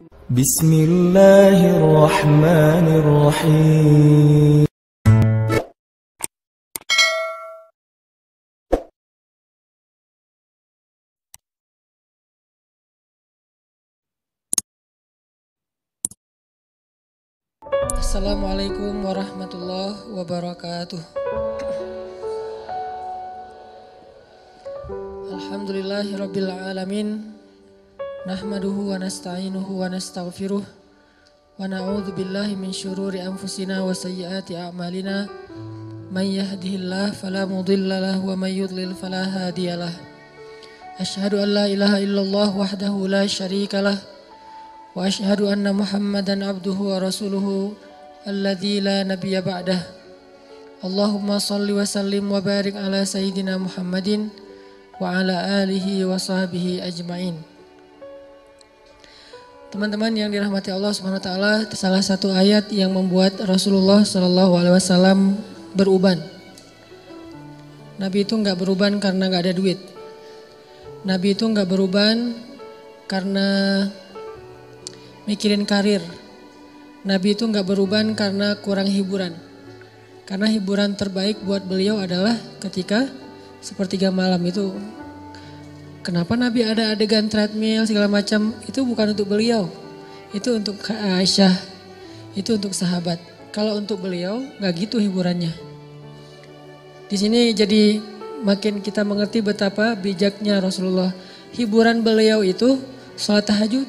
Bismillahirrahmanirrahim. Assalamualaikum warahmatullahi wabarakatuh. Alhamdulillahirabbil alamin. Nahmaduhu wa nasta'inuhu wa nastaghfiruh. Wa na'udzu billahi min syururi anfusina wa sayyiati a'malina. May yahdihillahu fala mudilla lahu wa may yudlil fala hadiyalah. Asyhadu an la ilaha illallah wahdahu la syarikalah wa asyhadu anna Muhammadan abduhu wa rasuluhu alladzi la nabiyya ba'dah. Allahumma shalli wa sallim wa barik ala sayyidina Muhammadin wa ala alihi wa sahbihi ajmain. Teman-teman yang dirahmati Allah Subhanahu wa taala, salah satu ayat yang membuat Rasulullah sallallahu alaihi wasallam beruban. Nabi itu enggak beruban karena enggak ada duit. Nabi itu enggak beruban karena mikirin karir. Nabi itu enggak beruban karena kurang hiburan. Karena hiburan terbaik buat beliau adalah ketika sepertiga malam itu. Kenapa Nabi ada adegan treadmill segala macam? Itu bukan untuk beliau. Itu untuk Aisyah. Itu untuk sahabat. Kalau untuk beliau enggak gitu hiburannya. Di sini jadi makin kita mengerti betapa bijaknya Rasulullah. Hiburan beliau itu sholat tahajud.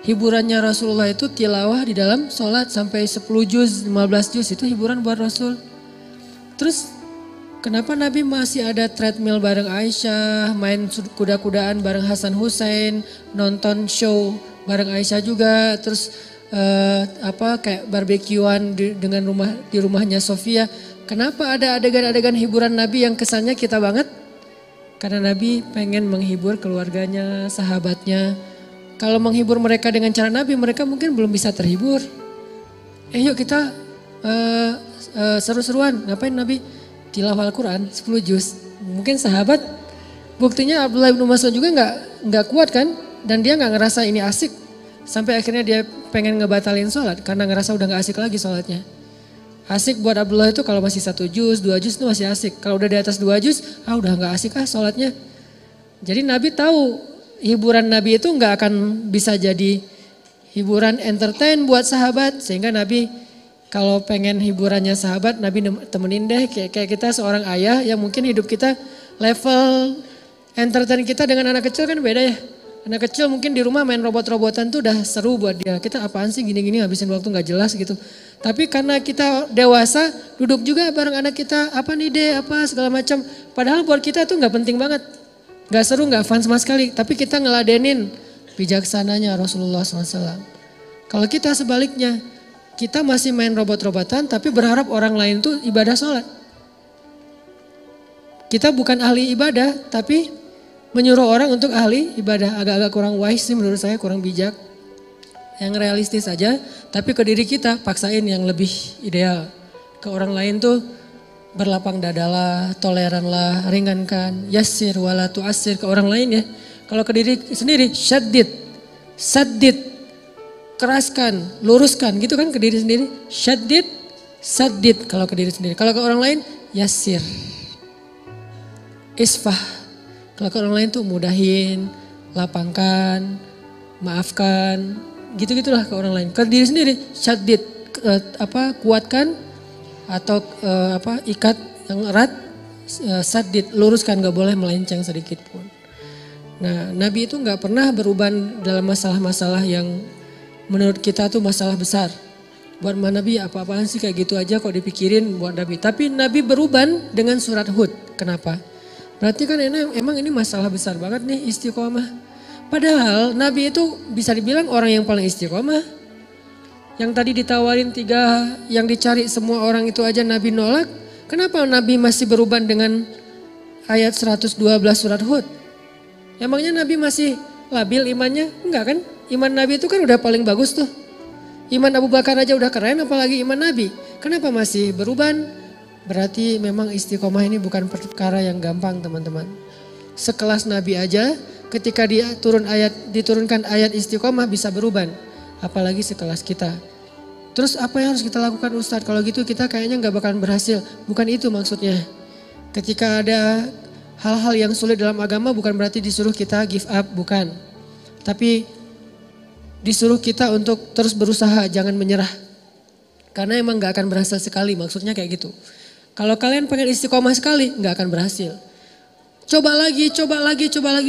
Hiburannya Rasulullah itu tilawah di dalam sholat sampai 10 juz, 15 juz itu hiburan buat Rasul. Terus kenapa Nabi masih ada treadmill bareng Aisyah, main kuda-kudaan bareng Hasan Hussein, nonton show bareng Aisyah juga, terus kayak barbekyuan di rumahnya Sofia. Kenapa ada adegan-adegan hiburan Nabi yang kesannya kita banget? Karena Nabi pengen menghibur keluarganya, sahabatnya. Kalau menghibur mereka dengan cara Nabi, mereka mungkin belum bisa terhibur. Yuk kita seru-seruan. Ngapain Nabi? Tilawah Al-Quran 10 juz. Mungkin sahabat, buktinya Abdullah bin Mas'ud juga nggak kuat kan? Dan dia nggak ngerasa ini asik. Sampai akhirnya dia pengen ngebatalin sholat karena ngerasa udah nggak asik lagi sholatnya. Asik buat Abdullah itu kalau masih 1 juz, 2 juz itu masih asik. Kalau udah di atas 2 juz, udah nggak asik sholatnya. Jadi Nabi tahu hiburan Nabi itu nggak akan bisa jadi hiburan entertain buat sahabat. Sehingga Nabi kalau pengen hiburannya sahabat, Nabi temenin deh. Kayak kita seorang ayah yang mungkin hidup kita level entertain kita dengan anak kecil kan beda ya. Anak kecil mungkin di rumah main robot-robotan tuh udah seru buat dia. Kita apaan sih gini-gini habisin waktu nggak jelas gitu. Tapi karena kita dewasa duduk juga bareng anak kita, apa nih deh, apa segala macam. Padahal buat kita tuh nggak penting banget. Gak seru, gak fun sama sekali. Tapi kita ngeladenin bijaksananya Rasulullah SAW. Kalau kita sebaliknya, kita masih main robot-robotan tapi berharap orang lain tuh ibadah sholat. Kita bukan ahli ibadah tapi menyuruh orang untuk ahli ibadah. Agak-agak kurang wise sih menurut saya, kurang bijak. Yang realistis aja, tapi ke diri kita paksain yang lebih ideal. Ke orang lain tuh berlapang dadalah, toleranlah, ringankan, yassir wala tu'assir ke orang lain ya. Kalau ke diri sendiri, syaddid, keraskan, luruskan gitu kan ke diri sendiri. Syaddid, saddid kalau ke diri sendiri. Kalau ke orang lain, yassir, isfah. Kalau ke orang lain tuh mudahin, lapangkan, maafkan, gitu-gitulah ke orang lain. Ke diri sendiri, syaddid, kuatkan, atau ikat yang erat, sadid, luruskan, gak boleh melenceng sedikit pun. Nah Nabi itu gak pernah beruban dalam masalah-masalah yang menurut kita tuh masalah besar. Buat Nabi apa-apaan sih kayak gitu aja kok dipikirin buat Nabi. Tapi Nabi beruban dengan surat Hud. Kenapa? Berarti kan emang ini masalah besar banget nih istiqomah. Padahal Nabi itu bisa dibilang orang yang paling istiqomah. Yang tadi ditawarin 3 yang dicari semua orang itu aja Nabi nolak. Kenapa Nabi masih beruban dengan ayat 112 surat Hud? Emangnya Nabi masih labil imannya? Enggak kan? Iman Nabi itu kan udah paling bagus tuh. Iman Abu Bakar aja udah keren apalagi iman Nabi. Kenapa masih beruban? Berarti memang istiqomah ini bukan perkara yang gampang teman-teman. Sekelas Nabi aja ketika diturunkan ayat istiqomah bisa berubah. Apalagi sekelas kita. Terus apa yang harus kita lakukan Ustadz? Kalau gitu kita kayaknya nggak bakalan berhasil. Bukan itu maksudnya. Ketika ada hal-hal yang sulit dalam agama bukan berarti disuruh kita give up, bukan. Tapi disuruh kita untuk terus berusaha, jangan menyerah. Karena emang nggak akan berhasil sekali, maksudnya kayak gitu. Kalau kalian pengen istiqomah sekali, nggak akan berhasil. Coba lagi,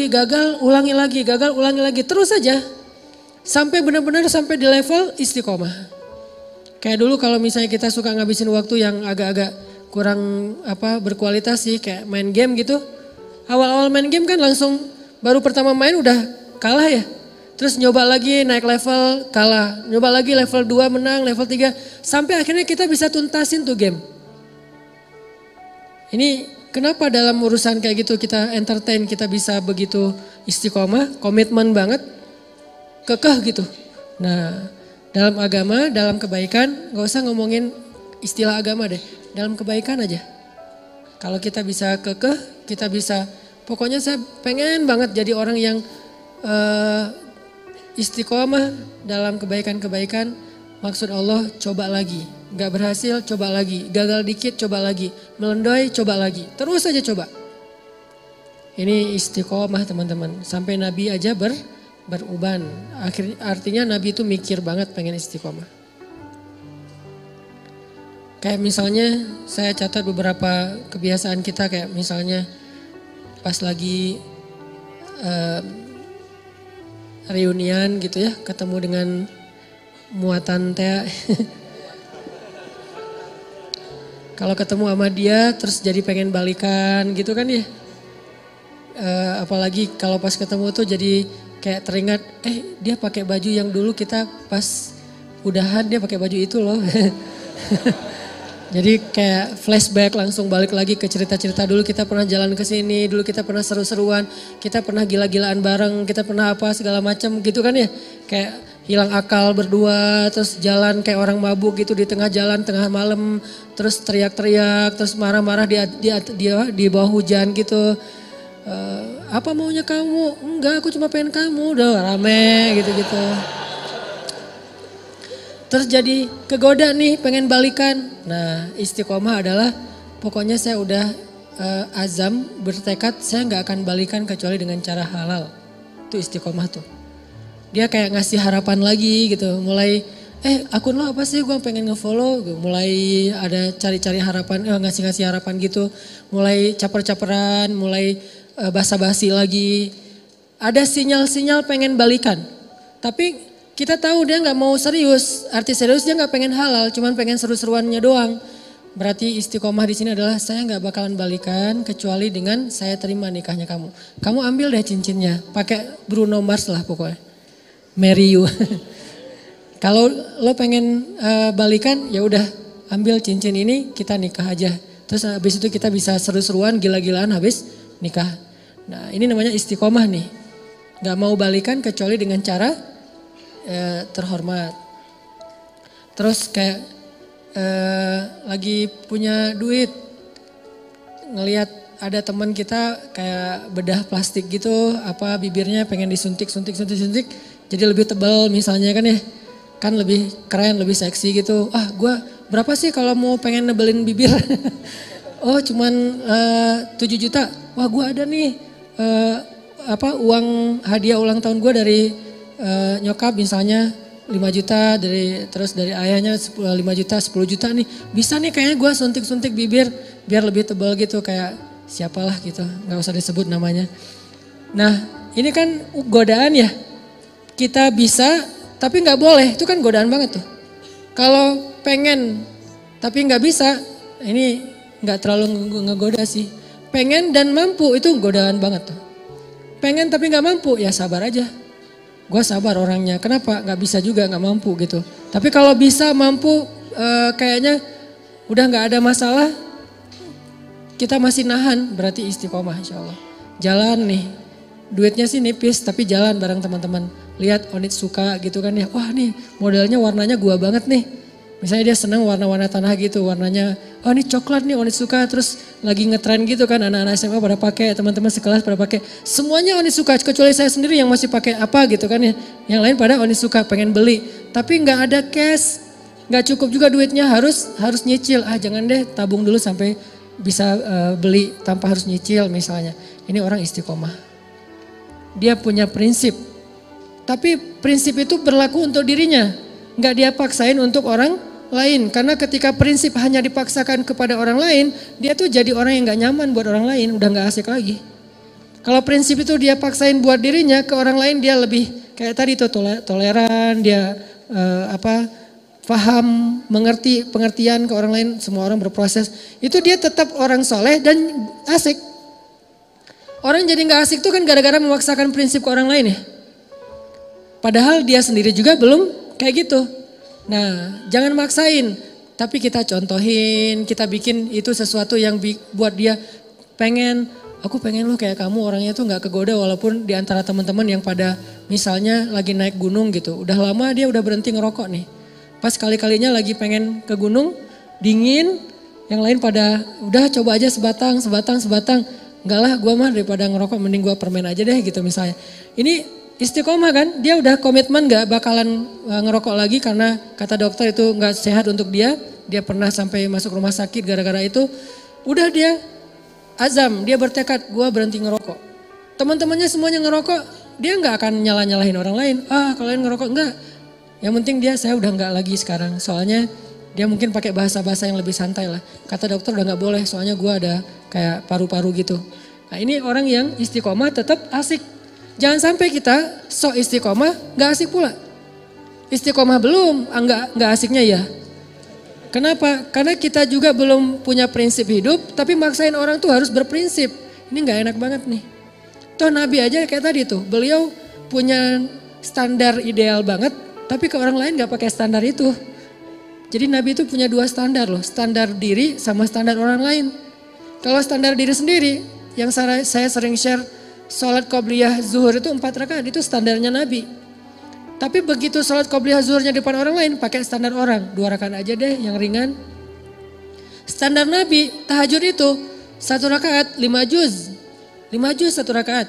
gagal, ulangi lagi, terus saja. Sampai benar-benar sampai di level istiqomah. Kayak dulu kalau misalnya kita suka ngabisin waktu yang agak-agak kurang berkualitas sih, kayak main game gitu. Awal-awal main game kan langsung baru pertama main udah kalah ya. Terus nyoba lagi naik level kalah, nyoba lagi level 2 menang, level 3. Sampai akhirnya kita bisa tuntasin tuh game. Ini kenapa dalam urusan kayak gitu kita entertain, kita bisa begitu istiqomah, komitmen banget. Kekeh gitu. Nah, dalam agama, dalam kebaikan, gak usah ngomongin istilah agama deh. Dalam kebaikan aja. Kalau kita bisa kekeh, kita bisa, pokoknya saya pengen banget jadi orang yang istiqomah dalam kebaikan-kebaikan. Maksud Allah, coba lagi. Gak berhasil, coba lagi. Gagal dikit, coba lagi. Melendoi, coba lagi. Terus aja coba. Ini istiqomah teman-teman. Sampai Nabi aja beruban. Artinya Nabi itu mikir banget pengen istiqomah. Kayak misalnya saya catat beberapa kebiasaan kita, kayak misalnya pas lagi reunian gitu ya, ketemu dengan muatan Tea. Kalau ketemu sama dia terus jadi pengen balikan gitu kan ya. Apalagi kalau pas ketemu tuh jadi kayak teringat, dia pakai baju yang dulu kita pas udahan dia pakai baju itu loh. Jadi kayak flashback, langsung balik lagi ke cerita-cerita dulu kita pernah jalan ke sini, dulu kita pernah seru-seruan, kita pernah gila-gilaan bareng, kita pernah apa segala macam gitu kan ya. Kayak hilang akal berdua, terus jalan kayak orang mabuk gitu di tengah jalan, tengah malam, terus teriak-teriak, terus marah-marah di bawah hujan gitu. Apa maunya kamu? Enggak, aku cuma pengen kamu. Udah rame gitu-gitu. Terus jadi kegoda nih pengen balikan. Nah, istiqomah adalah pokoknya saya udah azam, bertekad saya nggak akan balikan kecuali dengan cara halal. Itu istiqomah tuh. Dia kayak ngasih harapan lagi gitu. Mulai akun lo apa sih, gue pengen ngefollow. Mulai ada cari-cari harapan, ngasih-ngasih harapan gitu. Mulai caper-caperan, mulai basa-basi lagi. Ada sinyal-sinyal pengen balikan. Tapi kita tahu dia nggak mau serius. Arti serius dia nggak pengen halal, cuman pengen seru-seruannya doang. Berarti istiqomah di sini adalah saya nggak bakalan balikan kecuali dengan saya terima nikahnya kamu. Kamu ambil deh cincinnya, pakai Bruno Mars lah pokoknya. Marry you. Kalau lo pengen balikan, ya udah ambil cincin ini kita nikah aja. Terus habis itu kita bisa seru-seruan, gila-gilaan habis nikah. Nah ini namanya istiqomah nih. Gak mau balikan kecuali dengan cara terhormat. Terus kayak lagi punya duit, ngelihat ada teman kita kayak bedah plastik gitu, apa bibirnya pengen disuntik, jadi lebih tebal misalnya kan ya, kan lebih keren, lebih seksi gitu. Gue berapa sih kalau mau pengen nebelin bibir? Oh cuman 7 juta. Wah gue ada nih uang hadiah ulang tahun gue dari nyokap misalnya 5 juta, terus dari ayahnya 5 juta, 10 juta nih. Bisa nih kayaknya gue suntik-suntik bibir biar lebih tebal gitu, kayak siapalah gitu, gak usah disebut namanya. Nah ini kan godaan ya, kita bisa tapi gak boleh, itu kan godaan banget tuh. Kalau pengen tapi gak bisa, ini gak terlalu ngegoda sih. Pengen dan mampu itu godaan banget tuh. Pengen tapi gak mampu, ya sabar aja. Gue sabar orangnya, kenapa? Gak bisa juga, gak mampu gitu. Tapi kalau bisa, mampu, kayaknya udah gak ada masalah, kita masih nahan, berarti istiqomah insya Allah. Jalan nih, duitnya sih nipis, tapi jalan bareng teman-teman. Lihat Onit suka gitu kan ya, wah nih modelnya warnanya gua banget nih. Misalnya dia senang warna-warna tanah gitu, warnanya, oh ini coklat nih, Oni suka, terus lagi ngetren gitu kan, anak-anak SMA pada pakai, teman-teman sekelas pada pakai. Semuanya Oni suka, kecuali saya sendiri yang masih pakai apa gitu kan ya. Yang lain pada Oni suka, pengen beli. Tapi nggak ada cash, nggak cukup juga duitnya, harus nyicil. Jangan deh, tabung dulu sampai bisa beli tanpa harus nyicil misalnya. Ini orang istiqomah. Dia punya prinsip. Tapi prinsip itu berlaku untuk dirinya. Nggak dia paksain untuk orang lain. Karena ketika prinsip hanya dipaksakan kepada orang lain, dia tuh jadi orang yang nggak nyaman buat orang lain, udah nggak asik lagi. Kalau prinsip itu dia paksain buat dirinya, ke orang lain dia lebih kayak tadi tuh toleran, dia paham, mengerti, pengertian ke orang lain, semua orang berproses. Itu dia tetap orang soleh dan asik. Orang jadi nggak asik tuh kan gara-gara memaksakan prinsip ke orang lain ya. Padahal dia sendiri juga belum kayak gitu. Nah, jangan maksain, tapi kita contohin, kita bikin itu sesuatu yang buat dia pengen, aku pengen lo kayak kamu, orangnya tuh gak kegoda walaupun di antara teman-teman yang pada misalnya lagi naik gunung gitu. Udah lama dia udah berhenti ngerokok nih. Pas kali-kalinya lagi pengen ke gunung, dingin, yang lain pada udah coba aja sebatang. Enggak lah, gue mah daripada ngerokok mending gue permen aja deh gitu misalnya. Ini istiqomah kan, dia udah komitmen gak bakalan ngerokok lagi karena kata dokter itu gak sehat untuk dia. Dia pernah sampai masuk rumah sakit gara-gara itu. Udah dia azam, dia bertekad gue berhenti ngerokok. Teman-temannya semuanya ngerokok, dia gak akan nyalahin orang lain. Kalau lain ngerokok enggak. Yang penting saya udah gak lagi sekarang. Soalnya dia mungkin pakai bahasa-bahasa yang lebih santai lah. Kata dokter udah gak boleh, soalnya gue ada kayak paru-paru gitu. Nah ini orang yang istiqomah tetap asik. Jangan sampai kita sok istiqomah gak asik pula. Istiqomah belum, gak asiknya ya. Kenapa? Karena kita juga belum punya prinsip hidup, tapi maksain orang tuh harus berprinsip. Ini gak enak banget nih. Toh Nabi aja kayak tadi tuh, beliau punya standar ideal banget, tapi ke orang lain gak pakai standar itu. Jadi Nabi itu punya dua standar loh, standar diri sama standar orang lain. Kalau standar diri sendiri, yang saya sering share, sholat qobliyah zuhur itu 4 rakaat, itu standarnya Nabi. Tapi begitu sholat qobliyah zuhurnya di depan orang lain, pakai standar orang, 2 rakaat aja deh yang ringan. Standar Nabi, tahajud itu 1 rakaat 5 juz. 5 juz 1 rakaat.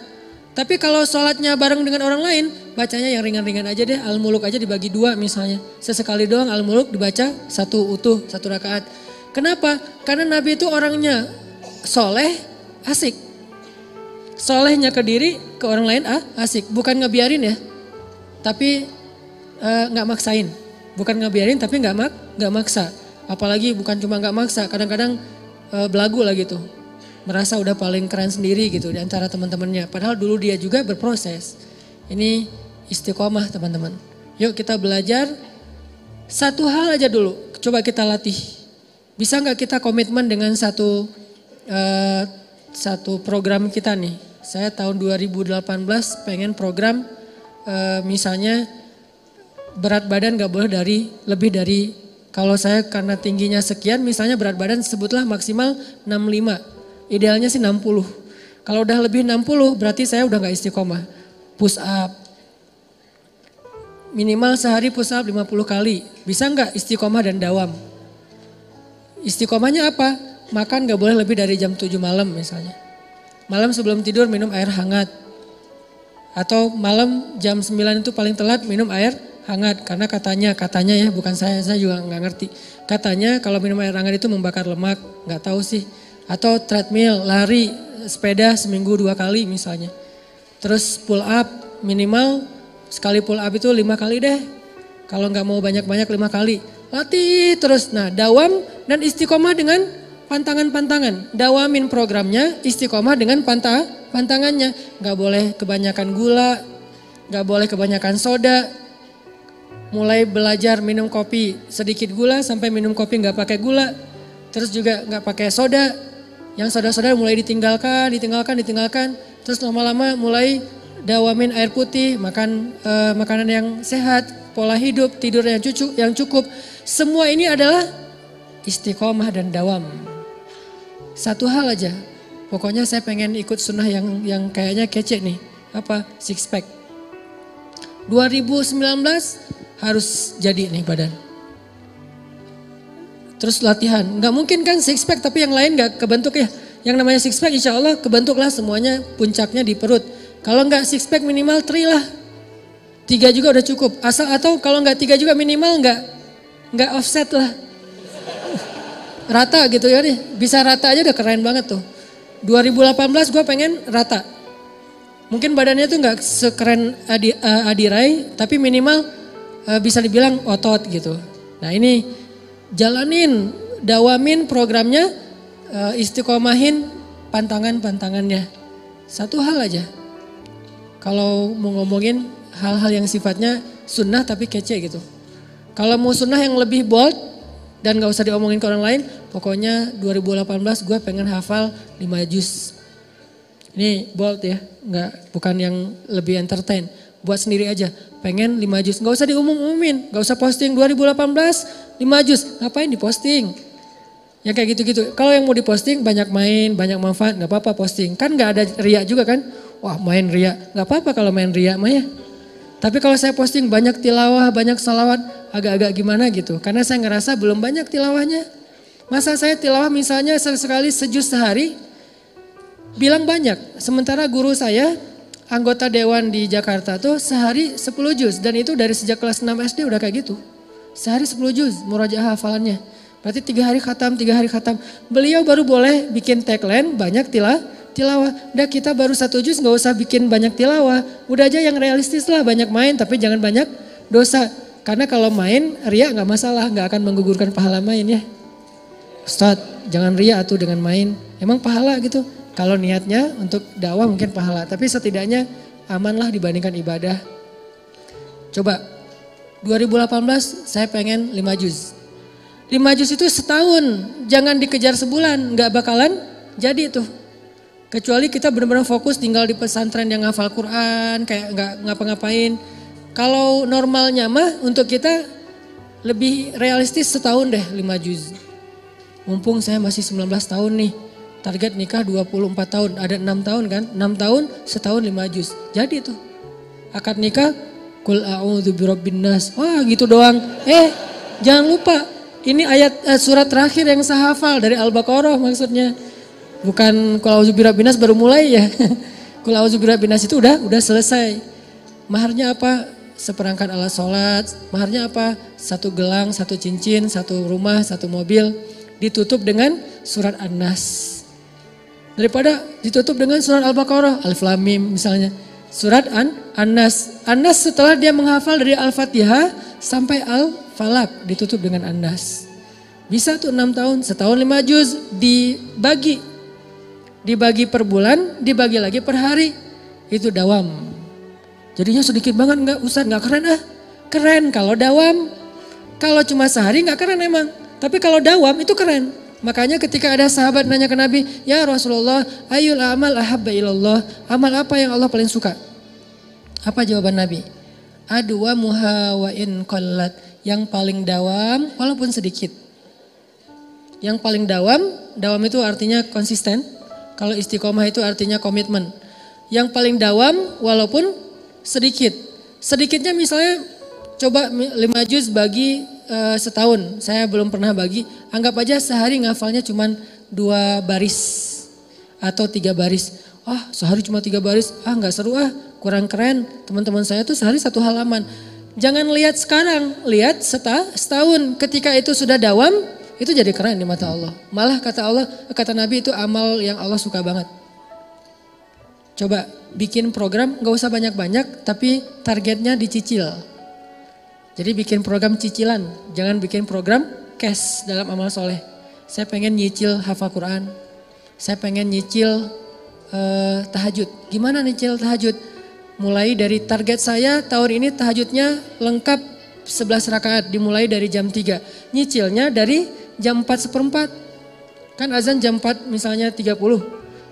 Tapi kalau sholatnya bareng dengan orang lain, bacanya yang ringan-ringan aja deh, Al-Muluk aja dibagi 2 misalnya. Sesekali doang Al-Muluk dibaca 1 utuh, 1 rakaat. Kenapa? Karena Nabi itu orangnya soleh, asik. Solehnya ke diri, ke orang lain asik. Bukan ngebiarin ya, tapi gak maksain. Bukan ngebiarin tapi gak maksa. Apalagi bukan cuma gak maksa, kadang-kadang belagu lah gitu. Merasa udah paling keren sendiri gitu di antara teman-temannya. Padahal dulu dia juga berproses. Ini istiqomah teman-teman. Yuk kita belajar satu hal aja dulu. Coba kita latih. Bisa gak kita komitmen dengan satu program kita nih. Saya tahun 2018 pengen program misalnya berat badan gak boleh lebih dari, kalau saya karena tingginya sekian misalnya berat badan sebutlah maksimal 65. Idealnya sih 60. Kalau udah lebih 60 berarti saya udah gak istiqomah. Push up. Minimal sehari push up 50 kali. Bisa gak istiqomah dan dawam? Istiqomahnya apa? Makan gak boleh lebih dari jam 7 malam misalnya. Malam sebelum tidur minum air hangat. Atau malam jam 9 itu paling telat minum air hangat. Karena katanya ya, bukan saya juga gak ngerti. Katanya kalau minum air hangat itu membakar lemak, gak tahu sih. Atau treadmill, lari, sepeda seminggu 2 kali misalnya. Terus pull up minimal sekali pull up itu 5 kali deh. Kalau gak mau banyak-banyak 5 kali. Latih terus. Nah dawam dan istiqomah dengan pantangan-pantangan. Dawamin programnya, istiqomah dengan pantangannya. Gak boleh kebanyakan gula, gak boleh kebanyakan soda. Mulai belajar minum kopi sedikit gula sampai minum kopi gak pakai gula. Terus juga gak pakai soda. Yang soda-soda mulai ditinggalkan. Terus lama-lama mulai dawamin air putih, makan makanan yang sehat, pola hidup, tidur yang cukup. Semua ini adalah istiqomah dan dawam. Satu hal aja, pokoknya saya pengen ikut sunnah yang kayaknya kece nih. Apa? Six pack. 2019 harus jadi nih badan. terus latihan. Nggak mungkin kan six pack tapi yang lain nggak kebentuk ya. Yang namanya six pack insya Allah kebentuklah semuanya, puncaknya di perut. Kalau nggak six pack minimal 3 lah. 3 juga udah cukup. Atau kalau nggak 3 juga minimal nggak offset lah. Rata gitu ya nih. Bisa rata aja udah keren banget tuh. 2018 gue pengen rata. Mungkin badannya tuh nggak sekeren Adi Rai, tapi minimal bisa dibilang otot gitu. Nah ini jalanin, dawamin programnya, istiqomahin pantangan-pantangannya. Satu hal aja. Kalau mau ngomongin hal-hal yang sifatnya sunnah tapi kece gitu. Kalau mau sunnah yang lebih bold dan gak usah diomongin ke orang lain, pokoknya 2018 gue pengen hafal 5 juz. Ini bold ya, bukan yang lebih entertain. Buat sendiri aja, pengen 5 juz. Gak usah diumum-umumin, gak usah posting 2018 5 juz. Ngapain diposting? Ya kayak gitu-gitu. Kalau yang mau diposting banyak main, banyak manfaat, gak apa-apa posting. Kan gak ada riak juga kan? Wah main riak, gak apa-apa kalau main riak mah ya. Tapi kalau saya posting banyak tilawah, banyak salawat, agak-agak gimana gitu. Karena saya ngerasa belum banyak tilawahnya. Masa saya tilawah misalnya sekali sejuz sehari, bilang banyak. Sementara guru saya, anggota dewan di Jakarta tuh sehari 10 juz. Dan itu dari sejak kelas 6 SD udah kayak gitu. Sehari 10 juz murajaah hafalannya. Berarti 3 hari khatam, 3 hari khatam. Beliau baru boleh bikin tagline banyak tilawah. Dah kita baru 1 juz gak usah bikin banyak tilawah. Udah aja yang realistis lah, banyak main tapi jangan banyak dosa. Karena kalau main riak gak masalah, gak akan menggugurkan pahala main ya. Ustadz jangan riak tuh dengan main. Emang pahala gitu. Kalau niatnya untuk dakwah mungkin pahala. Tapi setidaknya amanlah dibandingkan ibadah. Coba 2018 saya pengen 5 juz. 5 juz itu setahun. Jangan dikejar sebulan. Gak bakalan jadi tuh. Kecuali kita benar-benar fokus tinggal di pesantren yang hafal Quran. Kayak gak ngapa-ngapain. Kalau normalnya mah untuk kita lebih realistis setahun deh 5 juz. Mumpung saya masih 19 tahun nih. Target nikah 24 tahun, ada 6 tahun kan? 6 tahun, setahun 5 juz. Jadi tuh, akad nikah, Qul a'udzu birabbin nas. Wah gitu doang. Jangan lupa, ini ayat surat terakhir yang saya hafal dari Al-Baqarah maksudnya. Bukan Qul a'udzu birabbin nas baru mulai ya. Qul a'udzu birabbin nas itu udah selesai. Maharnya apa? Seperangkat alat sholat. Maharnya apa? 1 gelang, 1 cincin, 1 rumah, 1 mobil. Ditutup dengan surat An-Nas. Daripada ditutup dengan surat Al-Baqarah, Alif Lam Mim misalnya. Surat An-Nas. An-Nas setelah dia menghafal dari Al-Fatihah sampai Al-Falaq ditutup dengan An-Nas. Bisa tuh 6 tahun, setahun 5 juz dibagi. Dibagi per bulan, dibagi lagi per hari. Itu dawam. Jadinya sedikit banget enggak Ustaz, enggak keren ah. Keren kalau dawam. Kalau cuma sehari enggak keren emang. Tapi kalau dawam itu keren. Makanya ketika ada sahabat nanya ke Nabi, ya Rasulullah, ayul amal ahabba ilallah. Amal apa yang Allah paling suka? Apa jawaban Nabi? Adwa muha wa in qallat. Yang paling dawam walaupun sedikit. Yang paling dawam itu artinya konsisten. Kalau istiqomah itu artinya komitmen. Yang paling dawam walaupun sedikit. Sedikitnya misalnya coba 5 juz bagi setahun, saya belum pernah bagi, anggap aja sehari ngafalnya cuma 2 baris atau 3 baris. Sehari cuma 3 baris, nggak seru kurang keren. Teman-teman saya tuh sehari 1 halaman. Jangan lihat sekarang, lihat setahun. Ketika itu sudah dawam, itu jadi keren di mata Allah. Malah kata Nabi itu amal yang Allah suka banget. Coba bikin program, nggak usah banyak-banyak, tapi targetnya dicicil. Jadi bikin program cicilan, jangan bikin program cash dalam amal soleh. Saya pengen nyicil hafal Quran, saya pengen nyicil tahajud. Gimana nyicil tahajud? Mulai dari target saya tahun ini tahajudnya lengkap 11 rakaat, dimulai dari jam 3. Nyicilnya dari jam 4:04. Kan azan jam 4 misalnya 30,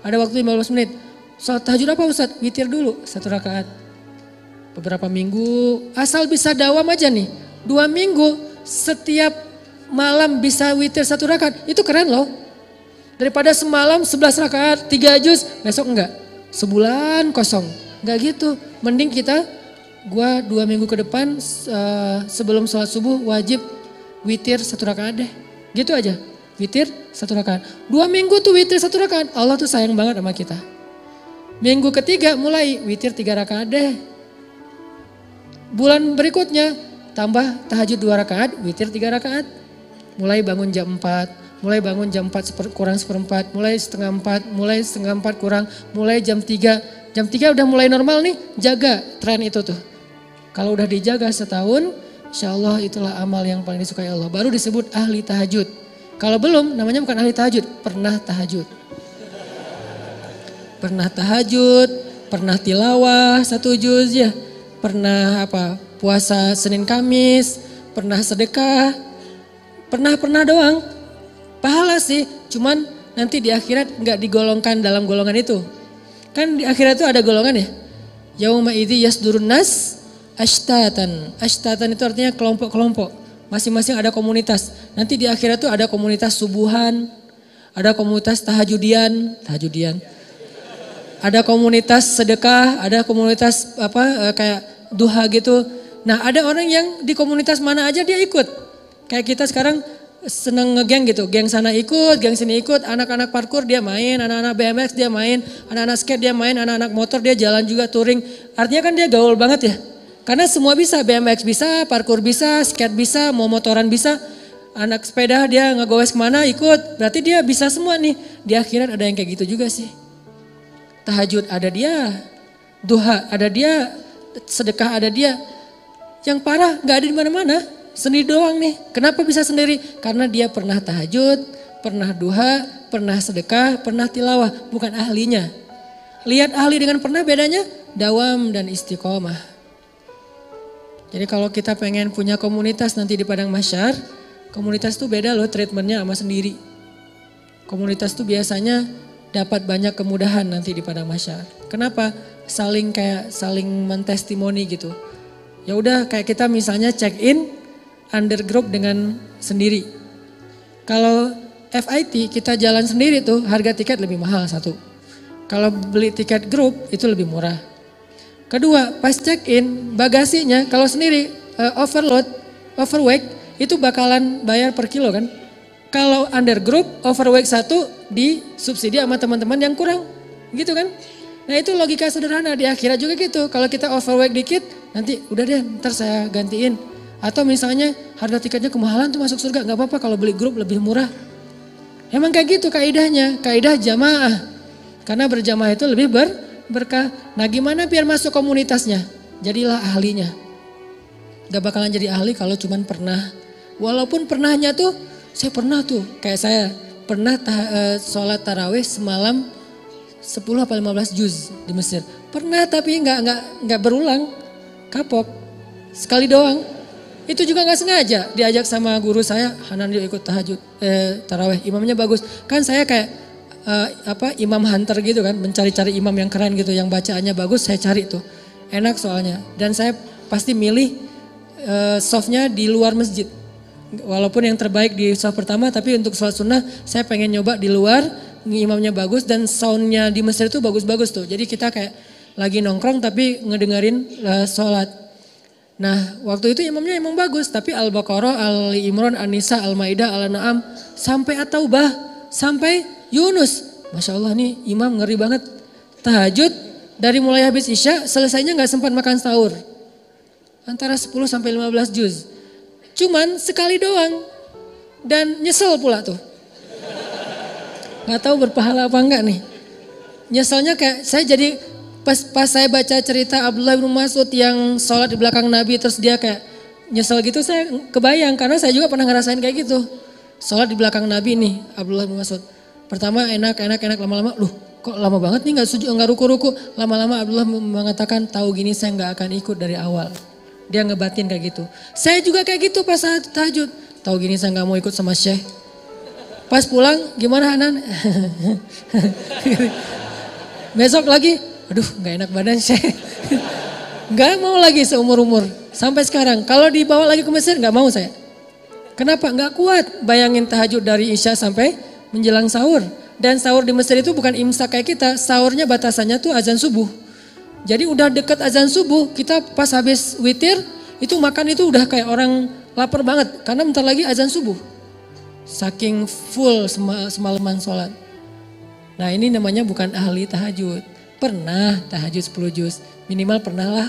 ada waktu 15 menit. Salat tahajud apa Ustaz? Witir dulu 1 rakaat. Beberapa minggu, asal bisa dawam aja nih. 2 minggu, setiap malam bisa witir 1 rakaat. Itu keren loh. Daripada semalam 11 rakaat, 3 juz, besok enggak. Sebulan kosong. Enggak gitu. Mending gua 2 minggu ke depan sebelum sholat subuh wajib witir 1 rakaat deh. Gitu aja. Witir 1 rakaat. 2 minggu tuh witir 1 rakaat. Allah tuh sayang banget sama kita. Minggu ketiga mulai witir 3 rakaat deh. Bulan berikutnya tambah tahajud 2 rakaat, witir 3 rakaat. Mulai bangun jam 4, mulai bangun jam 4 kurang seperempat, mulai setengah 4, mulai setengah 4 kurang, mulai jam 3. Jam 3 udah mulai normal nih, jaga tren itu tuh. Kalau udah dijaga setahun, insya Allah itulah amal yang paling disukai Allah. Baru disebut ahli tahajud. Kalau belum, namanya bukan ahli tahajud, pernah tahajud. Pernah tahajud, pernah tilawah 1 juz ya. Pernah puasa Senin Kamis, pernah sedekah, pernah doang. Pahala sih, cuman nanti di akhirat nggak digolongkan dalam golongan itu. Kan di akhirat itu ada golongan ya. Yauma idzi yasdurun nas ashtatan. Ashtatan itu artinya kelompok-kelompok. Masing-masing ada komunitas. Nanti di akhirat itu ada komunitas subuhan, ada komunitas tahajudian. Ada komunitas sedekah, ada komunitas kayak duha gitu. Nah ada orang yang di komunitas mana aja dia ikut. Kayak kita sekarang seneng ngegeng gitu. Geng sana ikut, geng sini ikut. Anak-anak parkour dia main, anak-anak BMX dia main, anak-anak skate dia main, anak-anak motor dia jalan juga touring. Artinya kan dia gaul banget ya. Karena semua bisa, BMX bisa, parkour bisa, skate bisa, mau motoran bisa. Anak sepeda dia ngegowes kemana ikut. Berarti dia bisa semua nih. Di akhirat ada yang kayak gitu juga sih. Tahajud ada dia, duha ada dia, sedekah ada dia. Yang parah gak ada di mana-mana, sendiri doang nih. Kenapa bisa sendiri? Karena dia pernah tahajud, pernah duha, pernah sedekah, pernah tilawah. Bukan ahlinya. Lihat ahli dengan pernah bedanya, dawam dan istiqomah. Jadi kalau kita pengen punya komunitas nanti di padang mahsyar, komunitas tuh beda loh treatmentnya sama sendiri. Komunitas tuh biasanya dapat banyak kemudahan nanti di padang mahsyar. Kenapa? Saling mentestimoni gitu. Ya udah kayak kita misalnya check in under group dengan sendiri. Kalau FIT kita jalan sendiri tuh harga tiket lebih mahal satu. Kalau beli tiket grup itu lebih murah. Kedua, pas check in bagasinya kalau sendiri overweight itu bakalan bayar per kilo kan. Kalau under group overweight 1 disubsidi sama teman-teman yang kurang gitu kan. Nah itu logika sederhana di akhirat juga gitu. Kalau kita overweight dikit nanti udah deh ntar saya gantiin. Atau misalnya harga tiketnya kemahalan tuh masuk surga gak apa-apa kalau beli grup lebih murah. Emang kayak gitu kaidahnya, kaidah jamaah. Karena berjamaah itu lebih berkah. Nah gimana biar masuk komunitasnya? Jadilah ahlinya. Gak bakalan jadi ahli kalau cuman pernah. Walaupun pernahnya tuh saya pernah tuh, kayak saya pernah sholat tarawih semalam 10 apa 15 juz di Mesir. Pernah tapi nggak berulang, kapok, sekali doang. Itu juga nggak sengaja, diajak sama guru saya, Hanan dia ikut tarawih, imamnya bagus. Kan saya kayak imam hunter gitu kan, mencari-cari imam yang keren gitu, yang bacaannya bagus saya cari tuh. Enak soalnya, dan saya pasti milih softnya di luar masjid. Walaupun yang terbaik di soft pertama, tapi untuk sholat sunnah saya pengen nyoba di luar, imamnya bagus dan soundnya di Mesir itu bagus-bagus tuh. Jadi kita kayak lagi nongkrong tapi ngedengerin sholat. Nah waktu itu imamnya emang bagus, tapi Al-Baqarah, Ali Imran, An-Nisa, Al-Maidah, Al-An'am, sampai At-Taubah, sampai Yunus. Masya Allah nih imam ngeri banget. Tahajud dari mulai habis Isya, selesainya gak sempat makan sahur. Antara 10 sampai 15 juz. Cuman sekali doang dan nyesel pula tuh. Gak tahu berpahala apa enggak nih. Nyeselnya kayak saya jadi pas saya baca cerita Abdullah bin Mas'ud yang sholat di belakang Nabi terus dia kayak nyesel gitu, saya kebayang karena saya juga pernah ngerasain kayak gitu. Sholat di belakang Nabi nih Abdullah bin Mas'ud. Pertama enak lama-lama loh kok lama banget nih nggak ruku-ruku. Lama-lama Abdullah mengatakan tahu gini saya nggak akan ikut dari awal. Dia ngebatin kayak gitu. Saya juga kayak gitu pas saat tahajud. Tahu gini saya nggak mau ikut sama Syekh. Pas pulang gimana Hanan? Besok lagi, aduh nggak enak badan Syekh. Nggak mau lagi seumur-umur. Sampai sekarang kalau dibawa lagi ke Mesir nggak mau saya. Kenapa? Nggak kuat bayangin tahajud dari Isya sampai menjelang sahur. Dan sahur di Mesir itu bukan imsak kayak kita. Sahurnya batasannya tuh azan subuh. Jadi udah deket azan subuh, kita pas habis witir, itu makan itu udah kayak orang lapar banget. Karena bentar lagi azan subuh. Saking full semalaman sholat. Nah ini namanya bukan ahli tahajud. Pernah tahajud 10 juz. Minimal pernah lah.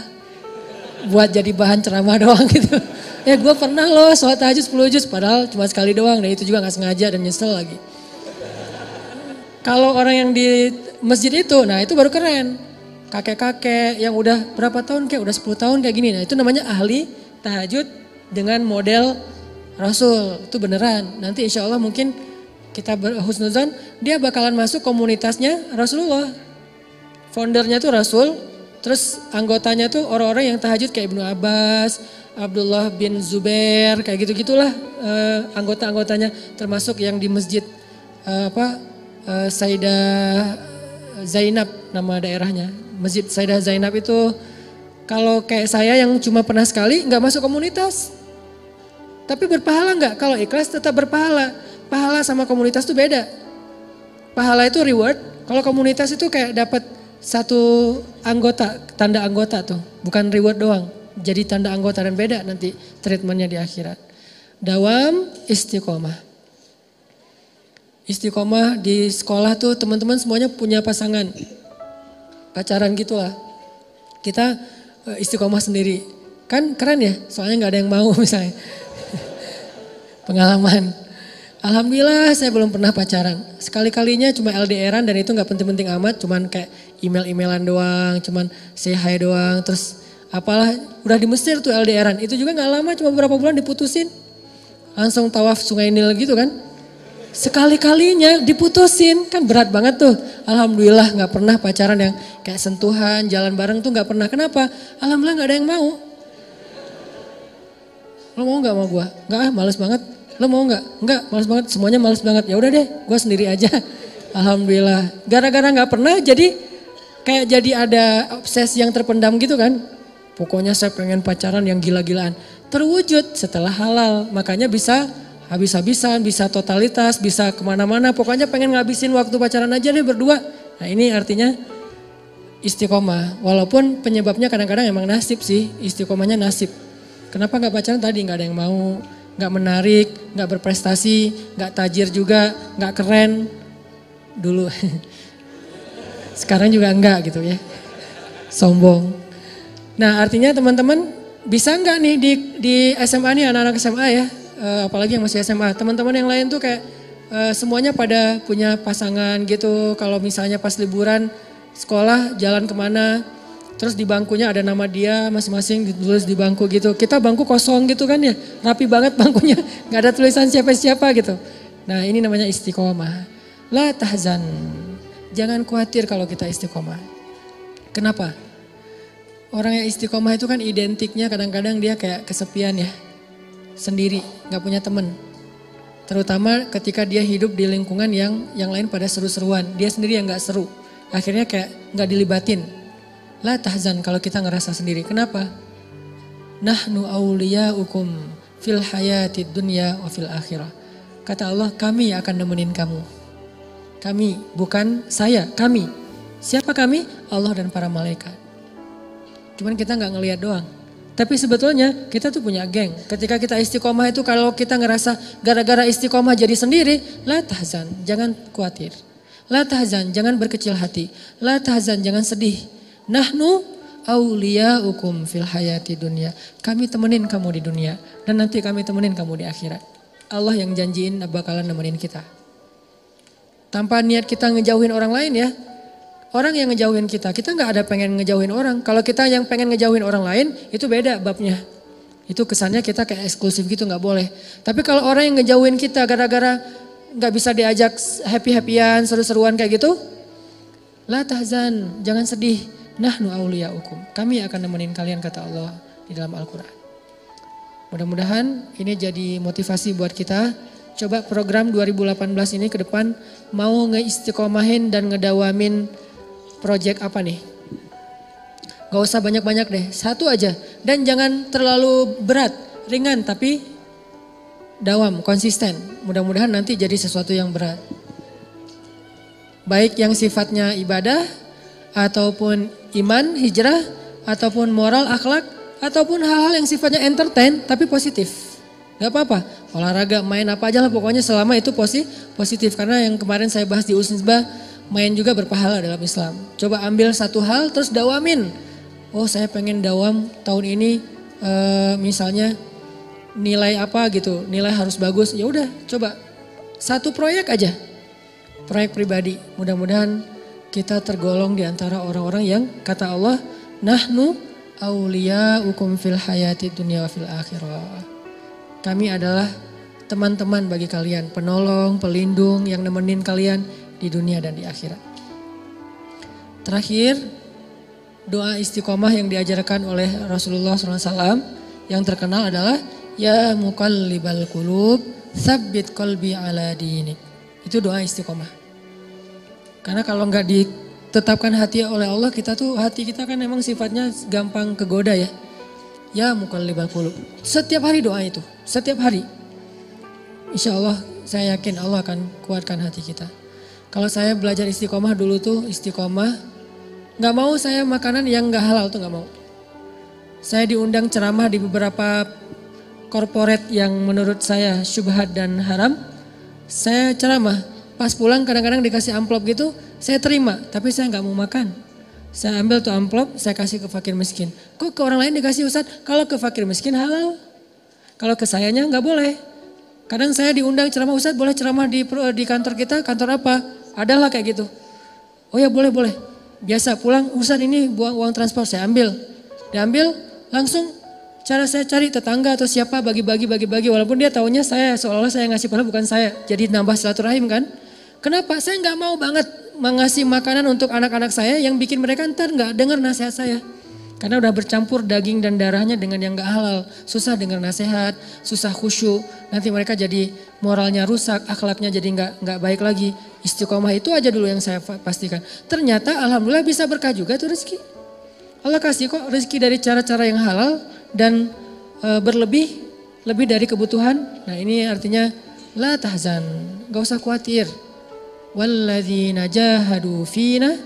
Buat jadi bahan ceramah doang gitu. Ya gue pernah loh sholat tahajud 10 juz. Padahal cuma sekali doang. Dan itu juga gak sengaja dan nyesel lagi. Kalau orang yang di masjid itu, nah itu baru keren. Kakek-kakek yang udah berapa tahun kayak udah 10 tahun kayak gini. Nah itu namanya ahli tahajud dengan model Rasul. Itu beneran. Nanti insya Allah mungkin kita berhusnuzan dia bakalan masuk komunitasnya Rasulullah. Foundernya tuh Rasul. Terus anggotanya tuh orang-orang yang tahajud kayak Ibnu Abbas, Abdullah bin Zubair, kayak gitu-gitulah anggota-anggotanya. Termasuk yang di masjid Sayyidah Zainab nama daerahnya. Masjid Sayyidah Zainab itu kalau kayak saya yang cuma pernah sekali nggak masuk komunitas. Tapi berpahala nggak? Kalau ikhlas tetap berpahala. Pahala sama komunitas itu beda. Pahala itu reward. Kalau komunitas itu kayak dapat satu anggota, tanda anggota tuh. Bukan reward doang. Jadi tanda anggota dan beda nanti treatmentnya di akhirat. Dawam istiqomah. Istiqomah di sekolah tuh teman-teman semuanya punya pasangan. Pacaran gitulah. Kita istiqomah sendiri. Kan keren ya, soalnya gak ada yang mau misalnya. Pengalaman. Alhamdulillah saya belum pernah pacaran. Sekali-kalinya cuma LDRan dan itu gak penting-penting amat. Cuman kayak email-emailan doang, cuman say hi doang. Terus apalah, udah di Mesir tuh LDRan. Itu juga gak lama, cuma beberapa bulan diputusin. Langsung tawaf Sungai Nil gitu kan. Sekali-kalinya diputusin, kan berat banget tuh. Alhamdulillah gak pernah pacaran yang kayak sentuhan, jalan bareng tuh gak pernah. Kenapa? Alhamdulillah gak ada yang mau. Lo mau gak sama gue? Enggak ah, males banget. Lo mau gak? Enggak, males banget. Semuanya males banget. Ya udah deh, gue sendiri aja. Alhamdulillah. Gara-gara gak pernah jadi kayak jadi ada obsesi yang terpendam gitu kan. Pokoknya saya pengen pacaran yang gila-gilaan. Terwujud setelah halal. Makanya bisa habis-habisan, bisa totalitas, bisa kemana-mana. Pokoknya pengen ngabisin waktu pacaran aja deh berdua. Nah ini artinya istiqomah. Walaupun penyebabnya kadang-kadang emang nasib sih. Istiqomahnya nasib. Kenapa gak pacaran tadi? Gak ada yang mau. Gak menarik, gak berprestasi, gak tajir juga, gak keren. Dulu. Sekarang juga enggak gitu ya. Sombong. Nah artinya teman-teman bisa enggak nih di SMA nih anak-anak SMA ya. Apalagi yang masih SMA, teman-teman yang lain tuh kayak semuanya pada punya pasangan gitu. Kalau misalnya pas liburan sekolah jalan kemana, terus di bangkunya ada nama dia masing-masing ditulis di bangku gitu. Kita bangku kosong gitu kan ya, rapi banget bangkunya, nggak ada tulisan siapa-siapa gitu. Nah ini namanya istiqomah. La tahzan, jangan khawatir kalau kita istiqomah. Kenapa? Orang yang istiqomah itu kan identiknya kadang-kadang dia kayak kesepian ya. Sendiri, gak punya temen. Terutama ketika dia hidup di lingkungan yang lain pada seru-seruan. Dia sendiri yang gak seru. Akhirnya kayak gak dilibatin. La tahzan kalau kita ngerasa sendiri. Kenapa? Nahnu awliyaukum fil hayatid dunya wa fil akhirah. Kata Allah, kami akan nemenin kamu. Kami, bukan saya, kami. Siapa kami? Allah dan para malaikat. Cuman kita gak ngelihat doang. Tapi sebetulnya kita tuh punya geng. Ketika kita istiqomah itu kalau kita ngerasa gara-gara istiqomah jadi sendiri. La tahzan, jangan khawatir. La tahzan, jangan berkecil hati. La tahzan, jangan sedih. Nahnu awliyaukum fil hayati dunia. Kami temenin kamu di dunia. Dan nanti kami temenin kamu di akhirat. Allah yang janjiin bakalan nemenin kita. Tanpa niat kita ngejauhin orang lain ya. Orang yang ngejauhin kita gak ada pengen ngejauhin orang. Kalau kita yang pengen ngejauhin orang lain, itu beda babnya. Itu kesannya kita kayak eksklusif gitu, gak boleh. Tapi kalau orang yang ngejauhin kita gara-gara gak bisa diajak happy-happyan, seru-seruan kayak gitu. La tahzan, jangan sedih. Nahnu awliyaukum. Kami akan nemenin kalian kata Allah di dalam Al-Quran. Mudah-mudahan ini jadi motivasi buat kita. Coba program 2018 ini ke depan mau ngeistiqomahin dan ngedawamin project apa nih? Gak usah banyak-banyak deh, satu aja. Dan jangan terlalu berat, ringan tapi dawam, konsisten. Mudah-mudahan nanti jadi sesuatu yang berat. Baik yang sifatnya ibadah, ataupun iman, hijrah, ataupun moral, akhlak, ataupun hal-hal yang sifatnya entertain tapi positif. Gak apa-apa, olahraga, main apa aja lah pokoknya selama itu positif. Karena yang kemarin saya bahas di Usinsbah, main juga berpahala dalam Islam. Coba ambil satu hal terus dawamin. Oh saya pengen dawam tahun ini misalnya nilai apa gitu, nilai harus bagus. Ya udah coba satu proyek aja, proyek pribadi. Mudah-mudahan kita tergolong di antara orang-orang yang kata Allah, nahnu awliya'ukum fil hayati dunya wa fil akhirah. Kami adalah teman-teman bagi kalian, penolong, pelindung yang nemenin kalian di dunia dan di akhirat. Terakhir, doa istiqomah yang diajarkan oleh Rasulullah SAW yang terkenal adalah ya muqallibal qulub, tsabbit qalbi ala dinik. Itu doa istiqomah. Karena kalau nggak ditetapkan hati oleh Allah, hati kita kan memang sifatnya gampang kegoda ya. Ya muqallibal qulub. Setiap hari doa itu, setiap hari. Insya Allah saya yakin Allah akan kuatkan hati kita. Kalau saya belajar istiqomah dulu tuh istiqomah, nggak mau saya makanan yang nggak halal tuh nggak mau. Saya diundang ceramah di beberapa korporat yang menurut saya syubhat dan haram. Saya ceramah, pas pulang kadang-kadang dikasih amplop gitu, saya terima, tapi saya nggak mau makan. Saya ambil tuh amplop, saya kasih ke fakir miskin. Kok ke orang lain dikasih Ustadz? Kalau ke fakir miskin halal. Kalau ke sayanya nggak boleh. Kadang saya diundang ceramah, Ustadz boleh ceramah di kantor kita, kantor apa? Adalah kayak gitu. Oh ya boleh. Biasa pulang, Ustadz ini buang uang transport, saya ambil. Diambil, langsung cara saya cari tetangga atau siapa bagi-bagi. Walaupun dia taunya saya, seolah-olah saya ngasih padahal bukan saya. Jadi nambah silaturahim kan. Kenapa? Saya nggak mau banget mengasih makanan untuk anak-anak saya yang bikin mereka ntar nggak dengar nasihat saya. Karena udah bercampur daging dan darahnya dengan yang nggak halal. Susah dengar nasihat, susah khusyuk. Nanti mereka jadi moralnya rusak, akhlaknya jadi nggak baik lagi. Istiqomah itu aja dulu yang saya pastikan. Ternyata alhamdulillah bisa berkah juga tuh rezeki. Allah kasih kok rezeki dari cara-cara yang halal dan lebih dari kebutuhan. Nah ini artinya la tahzan, gak usah khawatir. Walladzina jahadu fina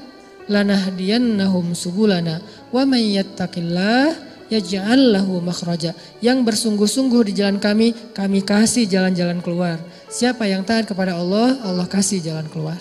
lanahdiyannahum subulana wa may yattaqillah yaj'al lahu makhraja. Yang bersungguh-sungguh di jalan kami kasih jalan-jalan keluar. Siapa yang taat kepada Allah, Allah kasih jalan keluar.